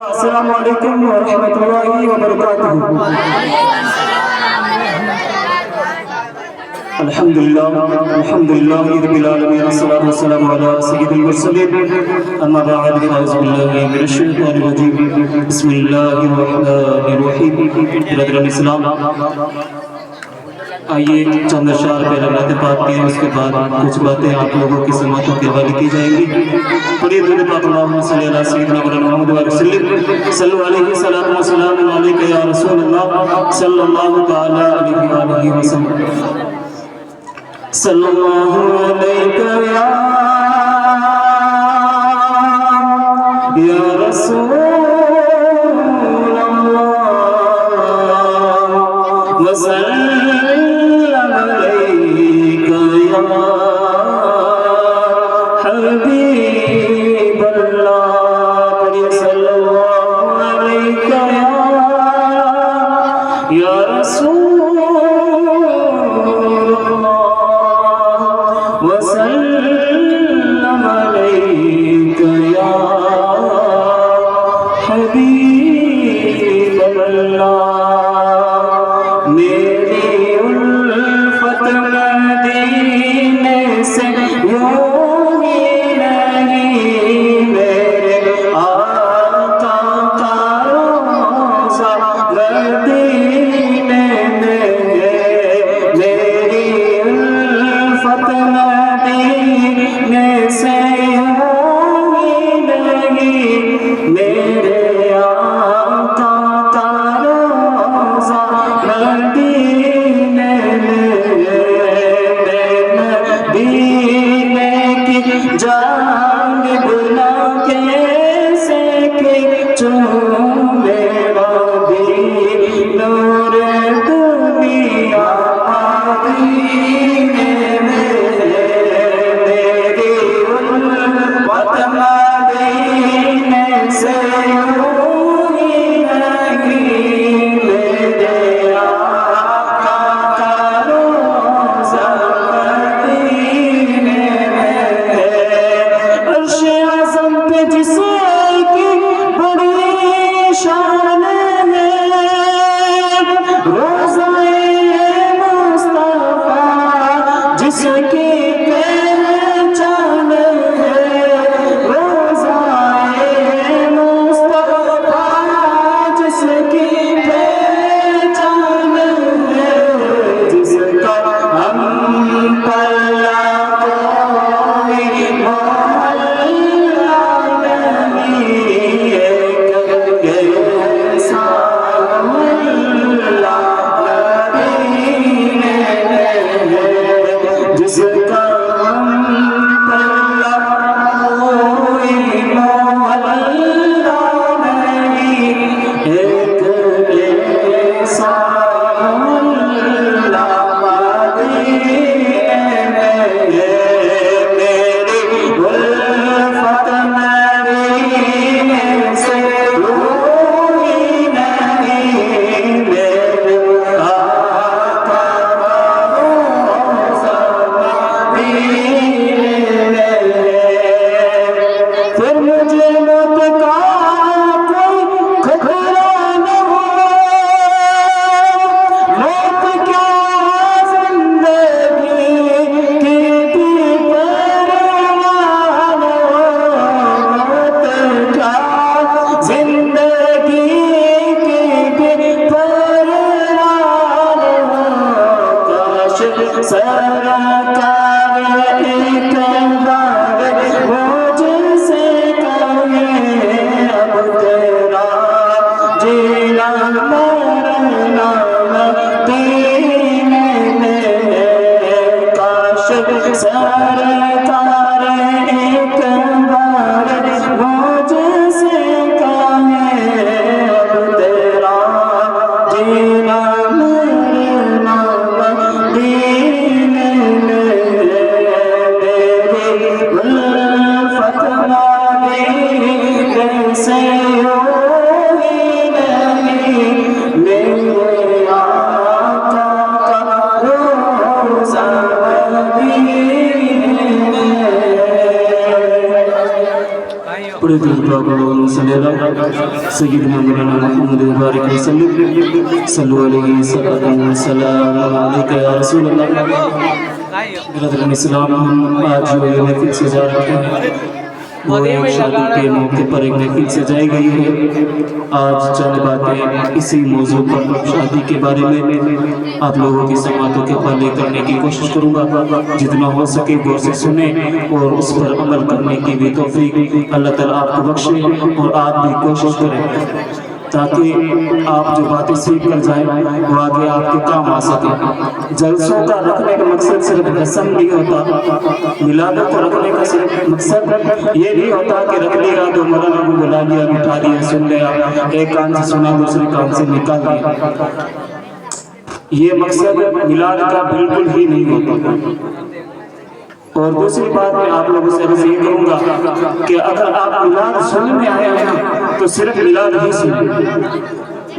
السلام علیکم ورحمۃ اللہ وبرکاتہ۔ الحمدللہ رب العالمین، والصلاة والسلام علی سید المرسلین، اما بعد فاعوذ باللہ من الشیطان الرجیم، بسم اللہ الرحمن الرحیم۔ برادران اسلام، آئیے چند اشعار پہلے نعت پاک کے، اس کے بعد کچھ باتیں آپ لوگوں کی سماعتوں کے حوالے کی جائیں گی۔ پڑھیے درود پاک، اللہم صلی علی سیدنا مولانا محمد وعلیہ وسلم، صلو علیہ الصلاۃ والسلام علیک یا رسول اللہ صلی اللہ تعالی علیہ وآلہ وسلم، صلی اللہ علیک یا رسول اللہ وسلم حبیب اللہ، صلی اللہ علیہ یا رسول اللہ وسلم علیک یا حبیب اللہ۔ میری الفت مدینے سے صلی سیدنا مولانا محمد مبارک وسلم صلو علیہ السلام علیکہ یا رسول اللہ۔ برادران اسلام، آج جو یہ محفل سجا رکھے ہیں وہ ایک شادی کے موقع پر ایک محفل سجائی گئی ہے۔ آج چند باتیں اسی موضوع پر شادی کے بارے میں آپ لوگوں کی سماعتوں کے حوالے کرنے کی کوشش کروں گا۔ جتنا ہو سکے غور سے سنیں اور اس پر عمل کرنے کی بھی توفیق اللہ تعالیٰ آپ کو بخشے، اور آپ بھی کوشش کریں تاکہ آپ جو باتیں سیکھ کر جائیں وہ آگے آپ کے کام آ سکیں۔ جلسوں کا رکھنے کا مقصد صرف رسم نہیں ہوتا، میلادوں کو رکھنے کا صرف مقصد یہ نہیں ہوتا کہ رکھ لیا تو مولانا کو بلا لیا، بٹھا لیا، سن لیا، ایک کان سے سنا دوسرے کان سے نکال دیا۔ یہ مقصد میلاد کا بالکل ہی نہیں ہوتا۔ اور دوسری بات میں آپ لوگوں سے عرض یہ کروں گا کہ اگر آپ میلاد سننے آئے ہیں تو صرف میلاد ہی سنیں۔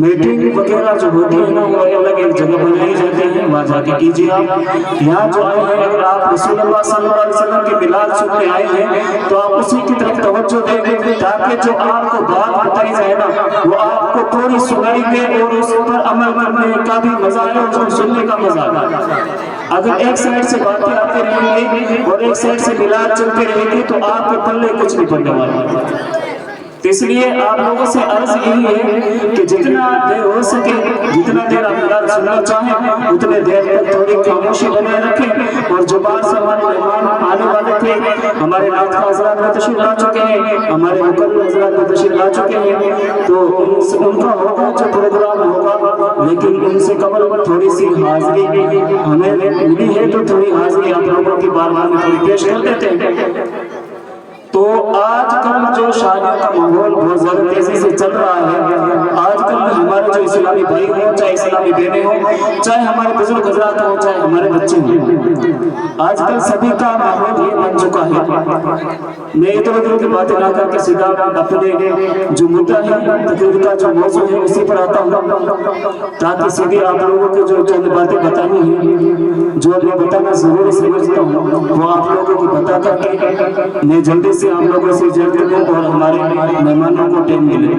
میٹنگ وغیرہ جو ہوتی ہے نا وہ الگ ایک جگہ بنائی جاتی ہے، وہاں جا کے کیجیے۔ آپ یہاں جو آئے ہیں اگر آپ رسول اللہ صلی اللہ علیہ وسلم کے میلاد سننے آئے ہیں تو آپ اسی کی طرف توجہ دیں تاکہ جو آپ کو بات بتائی جائے نا وہ آپ کو تھوڑی سنائی دے اور اس پر عمل کرنے کا بھی مزہ ہے اور اس کو سننے کا مزہ ہے۔ اگر ایک سائڈ سے باتیں آتے رہیں گے اور ایک سائڈ سے میلاد چلتے رہیں گے تو آپ کے پلے کچھ نہیں پڑنے والا۔ تو اس لیے آپ لوگوں سے عرض یہی ہے کہ جتنا دیر ہو سکے، جتنا دیر آپ میلاد سننا چاہیں اتنے دیر تک تھوڑی خاموشی بنائے رکھیں۔ اور جو باہر سے ہمارے مہمان آنے والے تھے، ہمارے نعت خواہ حضرات میں تشریف لا چکے ہیں، ہمارے مقرر حضرات میں تشریف لا چکے ہیں، تو ان کا ہوگا جو پروگرام ہوگا، لیکن ان سے قبل تھوڑی سی حاضری ہمیں ملی ہے تو تھوڑی حاضری آپ لوگوں کی بارگاہ میں تھوڑی پیش کر دیتے ہیں۔ تو آج کل جو شادیوں کا ماحول بہت زیادہ تیزی سے چل رہا ہے، آج کل ہمارے جو اسلامی بھائی ہوں، چاہے اسلامی بہنیں ہوں، چاہے ہمارے بزرگ حضرات ہوں، چاہے ہمارے بچے ہوں، آج کل سبھی کا ماحول یہ بن چکا ہے۔ میں ادھر ادھر کی باتیں نہ کر کے سیدھا اپنے جو مدعا ہے، تقریر کا جو موضوع ہے اسی پر آتا ہوں تاکہ سیدھے آپ لوگوں کو جو چند باتیں بتانی ہیں، جو میں بتانا ضروری سمجھتا ہوں وہ آپ لوگوں کو بتا کر کے میں جلدی سے آپ لوگوں سے اجازت دوں اور ہمارے مہمانوں کو ٹائم ملے۔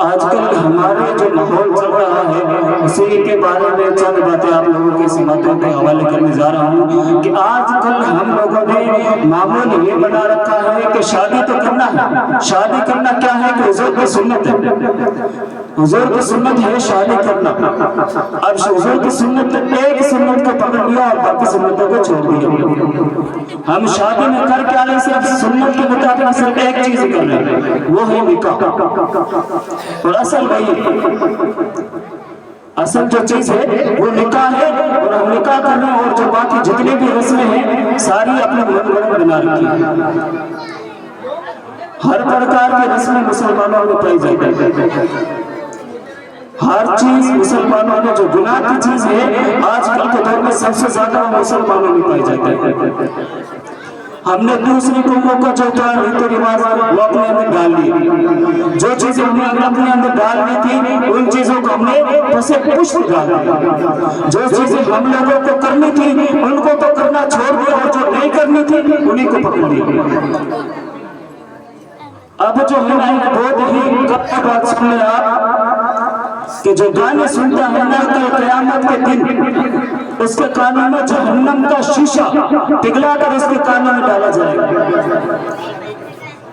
آج کل ہمارے جو ماحول چل رہا ہے اسی کے بارے میں چند باتیں آپ لوگوں کے سماعتوں کے حوالے کرنے جا رہا ہوں کہ آج کل ہم لوگوں نے معمول یہ بنا رکھا ہے کہ شادی تو کرنا ہے، شادی کرنا کیا ہے کہ حضور کی سنت ہے، حضور کی سنت ہے شادی کرنا۔ اب حضور کی سنت ایک سنت کو پکڑ لیا اور باقی سنتوں کو چھوڑ دیا۔ ہم شادی میں کر کے آنے سے سنت کے مطابق صرف ایک چیز کر رہے ہیں، وہ ہے نکاح۔ اور اصل جو چیز ہے وہ نکاح ہے، اور ہم نکاح کر رہے ہیں اور جو باقی جتنی بھی رسمیں ہیں ساری اپنے من گھڑت بنا رکھی ہیں۔ ہر پرکار کی رسمیں مسلمانوں میں پائی جاتی ہے، ہر چیز مسلمانوں میں جو گناہ کی چیز ہے آج کل کے دور میں سب سے زیادہ مسلمانوں میں پائی جاتی ہے۔ ہم نے دوسری قوموں کا جو ریت و رواج وہ اپنے اندر ڈال لی، جو چیزیں ہمیں اپنے اندر ڈالنی تھی ان چیزوں کو ہم نے پسے پشت ڈال دیا، جو چیزیں ہم لوگوں کو کرنی تھی ان کو تو کرنا چھوڑ دیا اور جو نہیں کرنی تھی انہیں کو پکڑ لیا۔ اب جو ہے نا ایک بہت ہی غلط بات سن لیں آپ کہ جو گانے سنتا ہے نا کل قیامت کے دن اس کے کانوں میں جہنم کا شیشہ پگھلا کر اس کے کانوں میں ڈالا جائے گا۔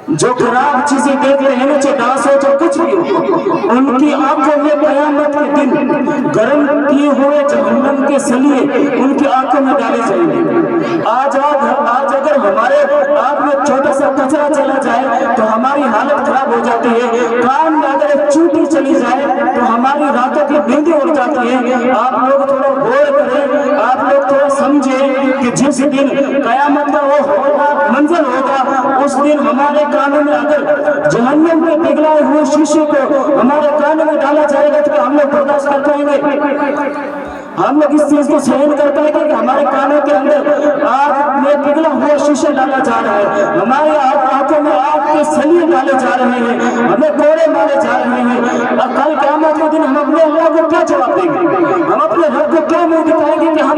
جو خراب چیزیں دیکھ رہے ہیں چاہے ڈانس ہو چاہے کچھ بھی ہو، ان کی آنکھوں میں قیامت کے دن گرم کیے ہوئے جہنم کے سلیے ان کی آنکھوں میں ڈالے جائیں گے۔ آج اگر ہمارے آپ میں چھوٹا سا کچرا چلا جائے تو ہماری حالت خراب ہو جاتی ہے، کان میں اگر ایک چوٹی چلی جائے تو ہماری راتوں کی نیندیں اڑ جاتی ہیں۔ آپ لوگ تھوڑا غور کریں، آپ لوگ تھوڑا سمجھیں کہ جس دن قیامت کا وہ منظر ہوگا اس دن ہمارے کانوں میں اگر جہنم کے پگھلائے ہوئے شیشے کو ہمارے کانوں میں ڈالا جائے گا تو ہم لوگ برداشت کر پائیں گے؟ ہم لوگ اس چیز کو سہن کر پائیں گے کہ ہمارے کانوں کے اندر آگ میں پگھلا ہوا شیشہ ڈالا جا رہا ہے، ہمارے آنکھوں میں آگ کے سلیے ڈالے جا رہے ہیں، ہمیں کوڑے مارے جا رہے ہیں؟ کل قیامت کے دن ہم اپنے اللہ کو کیا جواب دیں گے؟ ہم اپنے رب کو کیا منہ دکھائیں گے کہ ہم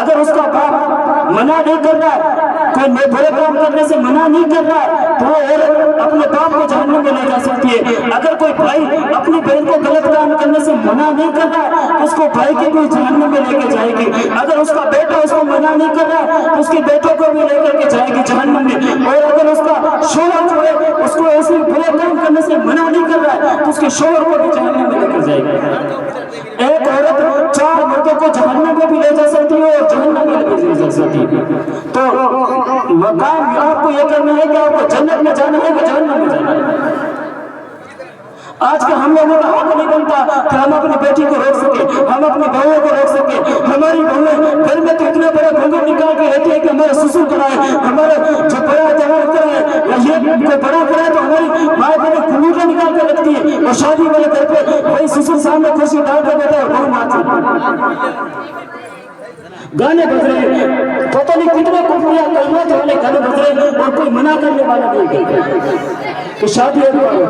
اگر اس کا باپ منع نہیں کر رہا ہے، کوئی برے کام کرنے سے منع نہیں کر رہا ہے، تو وہ عورت اپنے باپ کو جہنم میں لے جا سکتی ہے۔ اگر کوئی بھائی اپنی بہن کو غلط کام کرنے سے منع نہیں کر رہا ہے تو اس کو بھائی کے بھی جہنم میں لے کے جائے گی۔ اگر اس کا بیٹا اس کو منع نہیں کر رہا ہے تو اس کے بیٹوں کو بھی لے کر کے جائے گی جہنم میں۔ اور اگر اس کا شوہر جو ہے اس کو ایسے برے کام کرنے سے منع نہیں کر رہا ہے تو اس کے شوہر کو بھی جہنم میں لے کر جائے گی۔ ایک عورت 4 مردوں کو جہنم میں بھی لے جا سکتی ہے اور جہنم میں بھی لے جا سکتی ہے۔ تو مقام آپ کو یہ کرنا ہے کہ آپ کو جنت میں جانا ہے کہ جہنم میں جانا ہے۔ آج کا ہم لوگوں کا حق نہیں بنتا کہ ہم اپنی بیٹی کو روک سکیں، ہم اپنی بہووں کو روک سکیں۔ ہماری بہویں گھر میں تو اتنا بڑا گھونگھٹ نکال کے رہتی ہے کہ ہمارا سسر کرائے، ہمارا جو بڑا جوان کرائے یا یہ کوئی بڑا کرائے تو ہماری ماں بہنیں گھونگھٹ نکال کے رکھتی ہے، اور شادی والے گھر پہ وہی سسر سامنے کرسی ڈال کے بیٹھا ہے اور بہو ناچتی، گانے بج رہے ہیں، پتہ نہیں کتنے کفریہ کلمات والے گانے بج رہے ہیں اور کوئی منع کرنے والا نہیں کہ شادی ہو گئی۔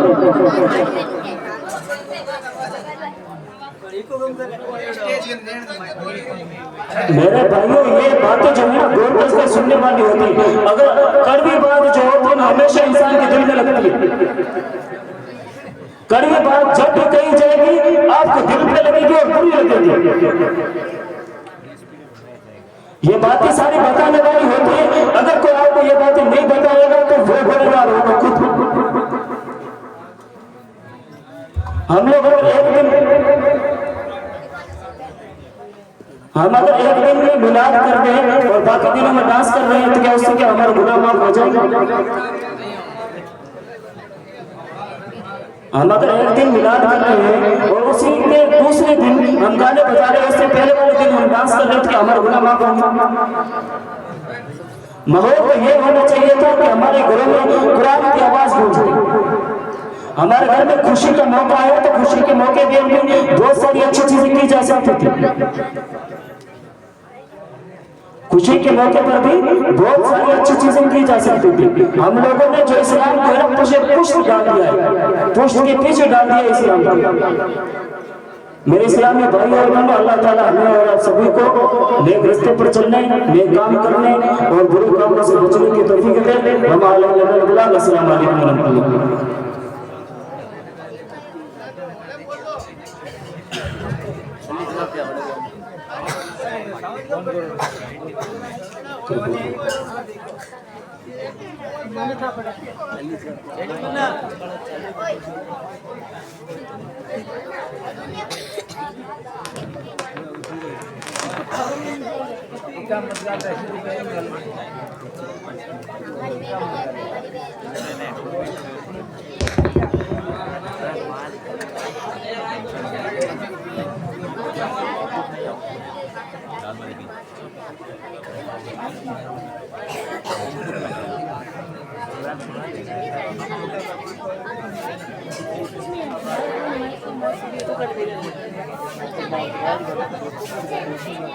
میرے بھائیوں یہ باتیں جو ہیں غور کس کا سننے والی ہوتی ہے، اگر کڑوی بات جو ہوتی ہے نا ہمیشہ انسان کے دل میں لگتی ہے۔ کڑوی بات جب بھی کہی جائے گی آپ کو دل پہ لگے گی اور بری لگے گی۔ یہ باتیں ساری بتانے والی ہوتی ہے، اگر کوئی آپ کو یہ باتیں نہیں بتائے گا تو وہ بڑے بار ہوگا خود۔ ہم لوگ اگر ایک دن میں میلاد کر دیں اور باقی دنوں میں ڈانس کر رہے ہیں تو کیا اس سے کیا ہمارا گناہ معاف ہو جائے گا؟ ہم اگر ایک دن میلاد کر رہے ہیں اور اسی کے دوسرے دن ہم گانے بجا رہے ہیں، اس سے پہلے والے دن ہم ڈانس کر رہے ہیں تو کیا ہمارا گناہ معاف ہوگا؟ ماحول تو یہ ہونا چاہیے تھا کہ ہمارے گھروں میں قرآن کی آواز گونجے، ہمارے گھر میں خوشی کا موقع آیا تو خوشی کے موقع پہ بہت ساری اچھی چیزیں کی جا سکتی تھی، خوشی کے موقع پر بھی بہت ساری اچھی چیزیں کی جا سکتی تھی۔ ہم لوگوں نے جو اسلام کو ہے پشت ڈال دیا ہے، پشت کے پیچھے ڈال دیا اسلام کو۔ میرے اسلامی بھائی اور بہنوں، اللہ تعالیٰ ہمیں اور آپ سبھی کو نیک رستے پر چلنے، نیک کام کرنے اور برے کاموں سے بچنے کی توفیق دے۔ السلام علیکم ورحمۃ اللہ۔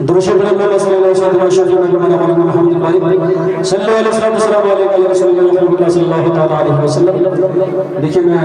درشد اللہ صلی اللہ علیہ وسلم صلی اللہ علیہ وسلم دیکھیں میں